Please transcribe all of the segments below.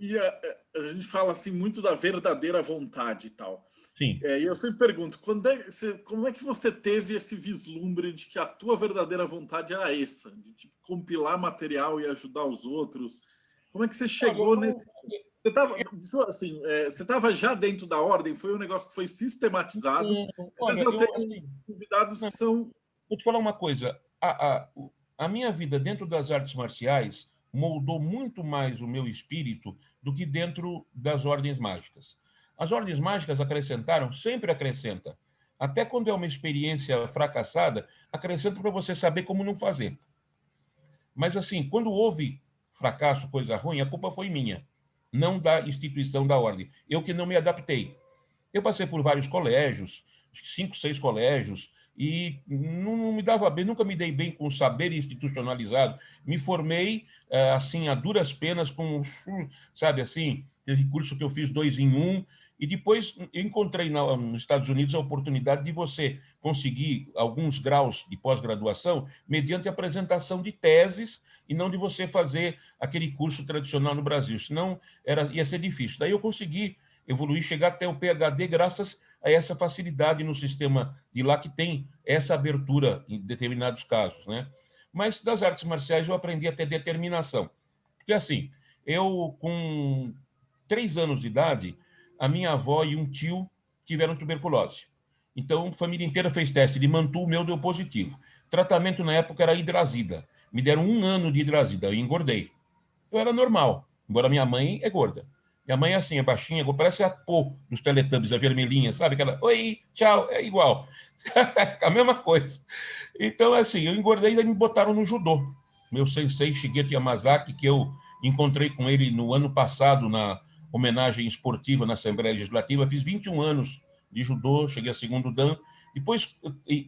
E a gente fala assim muito da verdadeira vontade e tal. Sim. E eu sempre pergunto, como é que você teve esse vislumbre de que a tua verdadeira vontade era essa, de tipo, compilar material e ajudar os outros? Como é que você Olha, chegou nesse... Você estava assim, você estava já dentro da ordem? Foi um negócio que foi sistematizado? Às vezes olha, eu eu tenho assim, convidados não, que são... vou te falar uma coisa. A minha vida dentro das artes marciais moldou muito mais o meu espírito do que dentro das ordens mágicas. As ordens mágicas acrescentaram, sempre acrescenta. Até quando é uma experiência fracassada, acrescenta para você saber como não fazer. Mas, assim, quando houve fracasso, coisa ruim, a culpa foi minha, não da instituição da ordem. Eu que não me adaptei. Eu passei por vários colégios, 5, 6 colégios, e não me dava bem, nunca me dei bem com o saber institucionalizado. Me formei, assim, a duras penas, sabe, assim, teve curso que eu fiz 2 em 1, e depois encontrei nos Estados Unidos a oportunidade de você conseguir alguns graus de pós-graduação mediante apresentação de teses e não de você fazer aquele curso tradicional no Brasil, senão ia ser difícil. Daí eu consegui evoluir, chegar até o PhD graças a essa facilidade no sistema de lá que tem essa abertura em determinados casos, né? Mas das artes marciais eu aprendi a ter determinação. Porque assim, eu com 3 anos de idade, a minha avó e um tio tiveram tuberculose. Então, a família inteira fez teste de Mantu, o meu deu positivo. Tratamento na época era hidrazida. Me deram 1 ano de hidrazida, eu engordei. Eu era normal, embora minha mãe é gorda. Minha mãe é assim, é baixinha, parece a Pô dos Teletubbies, a vermelhinha, sabe? Aquela, oi, tchau, é igual. A mesma coisa. Então, assim, eu engordei e me botaram no judô. Meu sensei, Shigeto Yamazaki, que eu encontrei com ele no ano passado, na homenagem esportiva na Assembleia Legislativa, fiz 21 anos de judô, cheguei a segundo dan. Depois,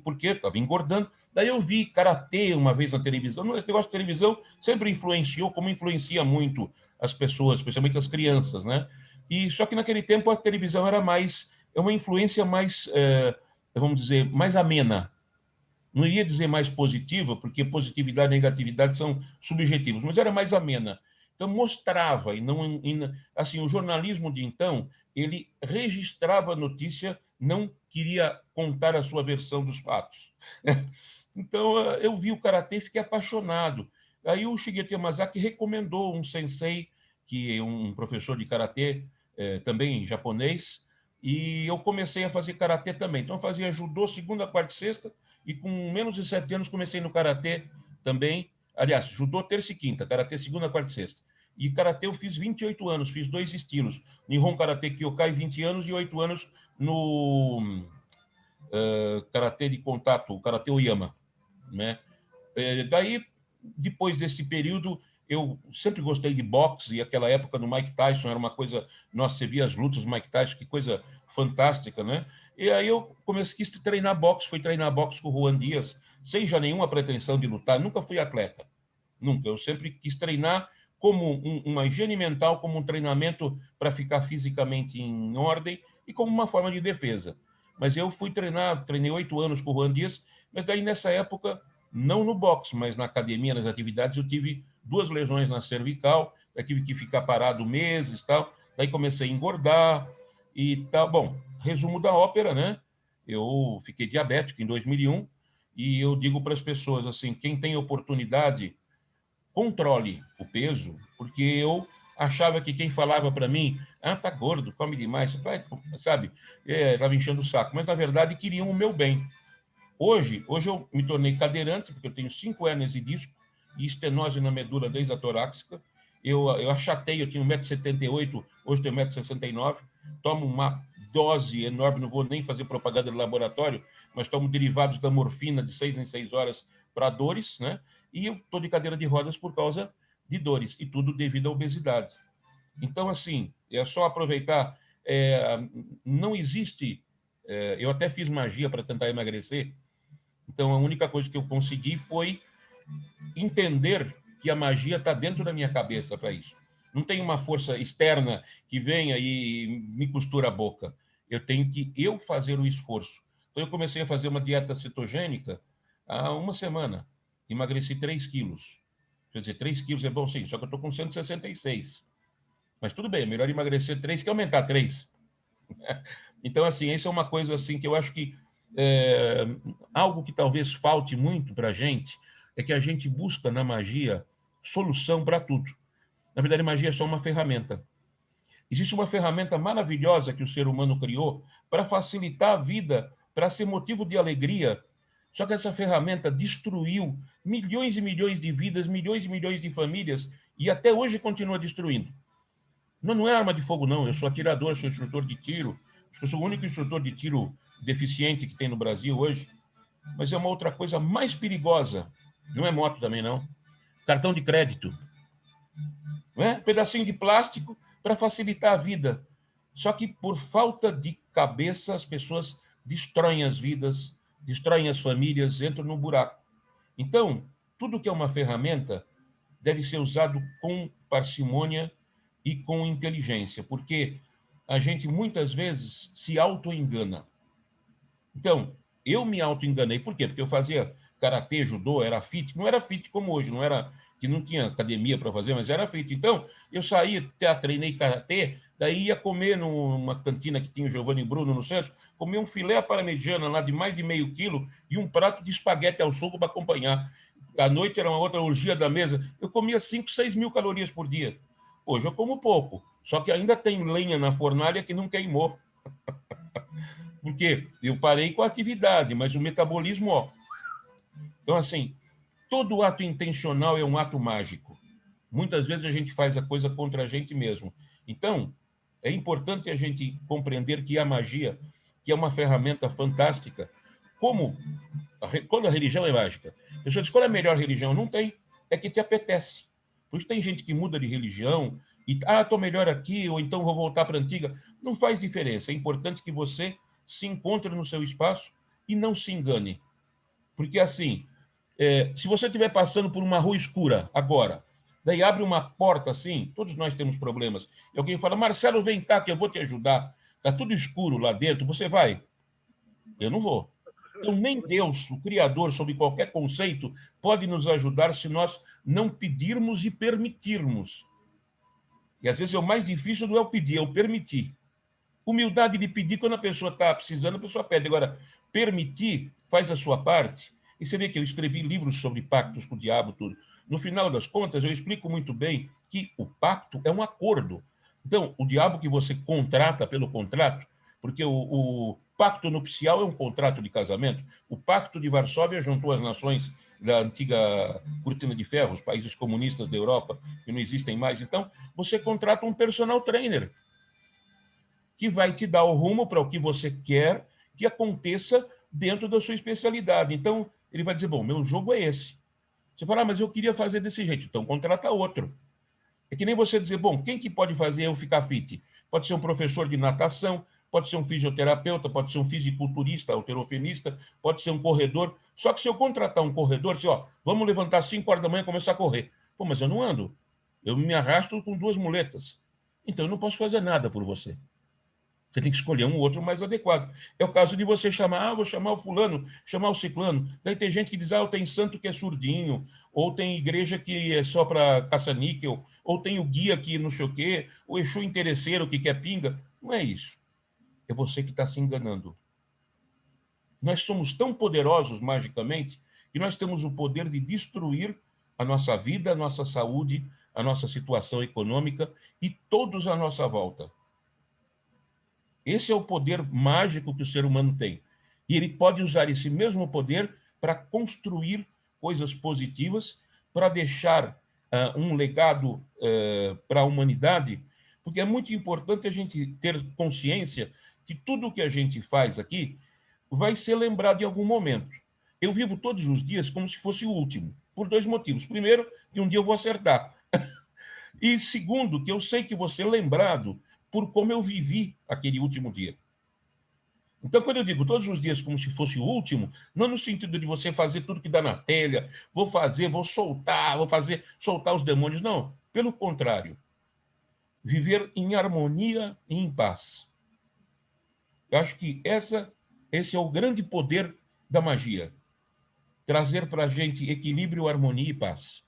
porque estava engordando, daí eu vi karatê uma vez na televisão. Esse negócio de televisão sempre influenciou, como influencia muito as pessoas, especialmente as crianças, né? E só que naquele tempo a televisão era mais, é uma influência mais, vamos dizer, mais amena. Não iria dizer mais positiva, porque positividade e negatividade são subjetivos, mas era mais amena. Então mostrava assim, o jornalismo de então, ele registrava a notícia, não queria contar a sua versão dos fatos. Então eu vi o karatê e fiquei apaixonado. Aí o Shigeru Yamazaki recomendou um sensei, que é um professor de karatê, também japonês, e eu comecei a fazer karatê também. Então eu fazia judô segunda, quarta e sexta, e com menos de 7 anos comecei no karatê também. Aliás, judô terça e quinta, karatê segunda, quarta e sexta. E karatê eu fiz 28 anos, fiz 2 estilos. Nihon Karate Kyokai, 20 anos, e 8 anos no karatê de contato, o karatê Oyama, né? Daí, depois desse período, eu sempre gostei de boxe, e aquela época do Mike Tyson era uma coisa... Nossa, você via as lutas do Mike Tyson, que coisa fantástica, né? E aí eu quis treinar boxe, fui treinar boxe com o Juan Dias, sem já nenhuma pretensão de lutar, nunca fui atleta, nunca. Eu sempre quis treinar como uma higiene mental, como um treinamento para ficar fisicamente em ordem e como uma forma de defesa. Mas eu fui treinar, treinei 8 anos com o Juan Dias, mas daí nessa época, não no boxe, mas na academia, nas atividades, eu tive 2 lesões na cervical, eu tive que ficar parado meses e tal, daí comecei a engordar e tal. Bom, resumo da ópera, né? Eu fiquei diabético em 2001 e eu digo para as pessoas assim, quem tem oportunidade, controle o peso, porque eu achava que quem falava para mim, tá gordo, come demais, sabe? Estava enchendo o saco, mas na verdade queriam o meu bem. Hoje eu me tornei cadeirante, porque eu tenho 5 hérnias de disco e estenose na medula torácica. Eu achatei, eu tinha 1,78 m, hoje tenho 1,69 m, tomo uma dose enorme, não vou nem fazer propaganda de laboratório, mas tomo derivados da morfina de 6 em 6 horas para dores, né? E eu estou de cadeira de rodas por causa de dores, e tudo devido à obesidade. Então, assim, é só aproveitar. Não existe. Eu até fiz magia para tentar emagrecer, então a única coisa que eu consegui foi entender que a magia está dentro da minha cabeça para isso. Não tem uma força externa que venha e me costura a boca. Eu tenho que fazer o esforço. Então eu comecei a fazer uma dieta cetogênica há 1 semana. Emagreci 3 quilos. Quer dizer, 3 quilos é bom sim, só que eu estou com 166. Mas tudo bem, melhor emagrecer 3 que aumentar 3. Então, assim, isso é uma coisa assim que eu acho que algo que talvez falte muito para a gente é que a gente busca na magia solução para tudo. Na verdade, a magia é só uma ferramenta. Existe uma ferramenta maravilhosa que o ser humano criou para facilitar a vida, para ser motivo de alegria. Só que essa ferramenta destruiu milhões e milhões de vidas, milhões e milhões de famílias, e até hoje continua destruindo. Não é arma de fogo, não. Eu sou atirador, sou instrutor de tiro. Acho que eu sou o único instrutor de tiro deficiente que tem no Brasil hoje. Mas é uma outra coisa mais perigosa. Não é moto também, não. Cartão de crédito. Não é? Pedacinho de plástico para facilitar a vida. Só que por falta de cabeça, as pessoas destroem as vidas, destroem as famílias, entram no buraco. Então, tudo que é uma ferramenta deve ser usado com parcimônia e com inteligência, porque a gente muitas vezes se auto-engana. Então, eu me auto-enganei. Por quê? Porque eu fazia karatê, judô, era fit. Não era fit como hoje, não era que não tinha academia para fazer, mas era fit. Então, eu saía, treinei karatê, daí ia comer numa cantina que tinha o Giovanni Bruno no centro, comer um filé à parmegiana lá de mais de meio quilo e um prato de espaguete ao sugo para acompanhar. À noite era uma outra orgia da mesa. Eu comia 5, 6 mil calorias por dia. Hoje eu como pouco, só que ainda tem lenha na fornalha que não queimou. Porque eu parei com a atividade, mas o metabolismo, ó. Então, assim, todo ato intencional é um ato mágico. Muitas vezes a gente faz a coisa contra a gente mesmo. Então, é importante a gente compreender que a magia, que é uma ferramenta fantástica, quando a religião é mágica. A pessoa diz, qual é a melhor religião? Não tem, é que te apetece. Por isso tem gente que muda de religião e, estou melhor aqui, ou então vou voltar para a antiga. Não faz diferença. É importante que você se encontre no seu espaço e não se engane. Porque, assim, se você estiver passando por uma rua escura agora, daí abre uma porta assim, todos nós temos problemas, e alguém fala, Marcelo, vem cá que eu vou te ajudar. Está tudo escuro lá dentro, você vai? Eu não vou. Então, nem Deus, o Criador, sob qualquer conceito, pode nos ajudar se nós não pedirmos e permitirmos. E às vezes é o mais difícil, não é o pedir, é o permitir. Humildade de pedir, quando a pessoa está precisando, a pessoa pede. Agora, permitir, faz a sua parte. E você vê que eu escrevi livros sobre pactos com o diabo, tudo. No final das contas, eu explico muito bem que o pacto é um acordo. Então, o diabo que você contrata pelo contrato, porque o pacto nupcial é um contrato de casamento, o pacto de Varsóvia juntou as nações da antiga cortina de ferro, os países comunistas da Europa, que não existem mais. Então, você contrata um personal trainer, que vai te dar o rumo para o que você quer que aconteça dentro da sua especialidade. Então, ele vai dizer, bom, meu jogo é esse. Você fala, mas eu queria fazer desse jeito. Então, contrata outro. É que nem você dizer, bom, quem que pode fazer eu ficar fit? Pode ser um professor de natação, pode ser um fisioterapeuta, pode ser um fisiculturista, halterofenista, pode ser um corredor. Só que se eu contratar um corredor, assim, ó, vamos levantar 5 horas da manhã e começar a correr. Pô, mas eu não ando. Eu me arrasto com 2 muletas. Então, eu não posso fazer nada por você. Você tem que escolher um outro mais adequado. É o caso de você chamar, vou chamar o fulano, chamar o ciclano. Daí tem gente que diz, tem santo que é surdinho, ou tem igreja que é só para caça-níquel, ou tem o guia que não sei o quê, o Exu interesseiro que quer pinga. Não é isso. É você que está se enganando. Nós somos tão poderosos magicamente que nós temos o poder de destruir a nossa vida, a nossa saúde, a nossa situação econômica e todos à nossa volta. Esse é o poder mágico que o ser humano tem. E ele pode usar esse mesmo poder para construir coisas positivas, para deixar um legado para a humanidade, porque é muito importante a gente ter consciência que tudo que a gente faz aqui vai ser lembrado em algum momento. Eu vivo todos os dias como se fosse o último, por 2 motivos. Primeiro, que um dia eu vou acertar. E segundo, que eu sei que vou ser lembrado por como eu vivi aquele último dia. Então, quando eu digo todos os dias como se fosse o último, não no sentido de você fazer tudo que dá na telha, vou soltar os demônios, não. Pelo contrário, viver em harmonia e em paz. Eu acho que esse é o grande poder da magia. Trazer para a gente equilíbrio, harmonia e paz.